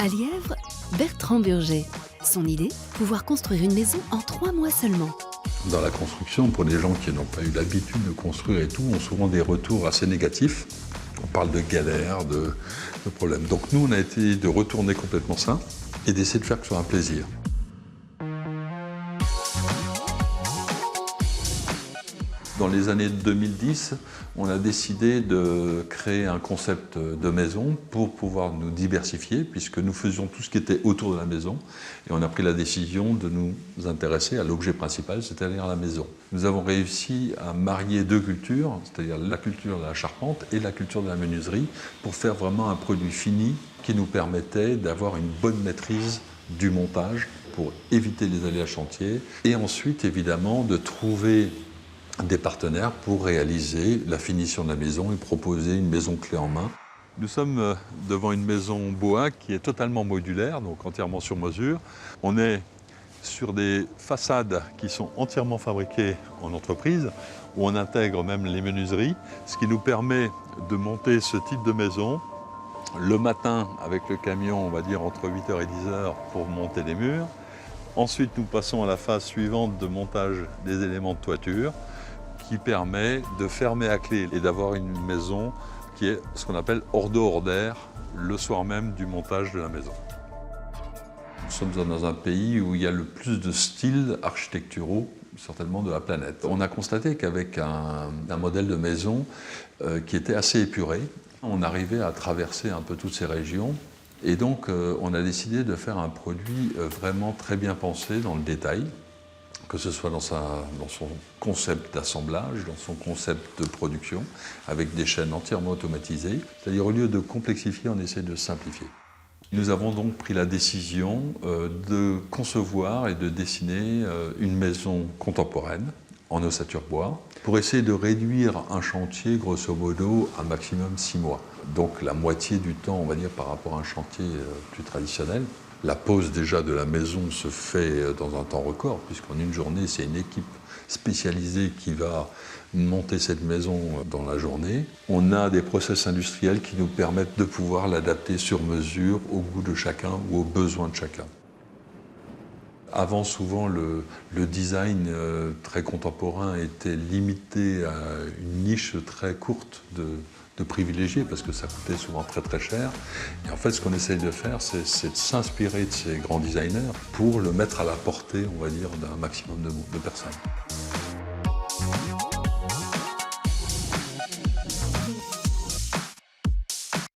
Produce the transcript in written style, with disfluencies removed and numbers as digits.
À Lièvre, Bertrand Burger. Son idée, pouvoir construire une maison en 3 mois seulement. Dans la construction, pour les gens qui n'ont pas eu l'habitude de construire et tout, ont souvent des retours assez négatifs. On parle de galères, de problèmes. Donc nous, on a été de retourner complètement ça et d'essayer de faire que ce soit un plaisir. Dans les années 2010, on a décidé de créer un concept de maison pour pouvoir nous diversifier, puisque nous faisions tout ce qui était autour de la maison. Et on a pris la décision de nous intéresser à l'objet principal, c'est-à-dire la maison. Nous avons réussi à marier deux cultures, c'est-à-dire la culture de la charpente et la culture de la menuiserie, pour faire vraiment un produit fini qui nous permettait d'avoir une bonne maîtrise du montage pour éviter les aléas chantier. Et ensuite, évidemment, de trouver des partenaires pour réaliser la finition de la maison et proposer une maison clé en main. Nous sommes devant une maison bois qui est totalement modulaire, donc entièrement sur mesure. On est sur des façades qui sont entièrement fabriquées en entreprise, où on intègre même les menuiseries, ce qui nous permet de monter ce type de maison le matin avec le camion, on va dire entre 8h et 10h pour monter les murs. Ensuite, nous passons à la phase suivante de montage des éléments de toiture, qui permet de fermer à clé et d'avoir une maison qui est ce qu'on appelle hors d'eau, hors d'air, le soir même du montage de la maison. Nous sommes dans un pays où il y a le plus de styles architecturaux, certainement de la planète. On a constaté qu'avec un modèle de maison qui était assez épuré, on arrivait à traverser un peu toutes ces régions. Et donc, on a décidé de faire un produit vraiment très bien pensé dans le détail, que ce soit dans son concept d'assemblage, dans son concept de production, avec des chaînes entièrement automatisées. C'est-à-dire, au lieu de complexifier, on essaie de simplifier. Nous avons donc pris la décision de concevoir et de dessiner une maison contemporaine en ossature bois, pour essayer de réduire un chantier, grosso modo, à maximum 6 mois. Donc la moitié du temps, on va dire, par rapport à un chantier plus traditionnel. La pose déjà de la maison se fait dans un temps record, puisqu'en une journée, c'est une équipe spécialisée qui va monter cette maison dans la journée. On a des process industriels qui nous permettent de pouvoir l'adapter sur mesure au goût de chacun ou aux besoins de chacun. Avant, souvent, le design très contemporain était limité à une niche très courte de privilégiés, parce que ça coûtait souvent très très cher. Et en fait, ce qu'on essaye de faire, c'est de s'inspirer de ces grands designers pour le mettre à la portée, on va dire, d'un maximum de personnes.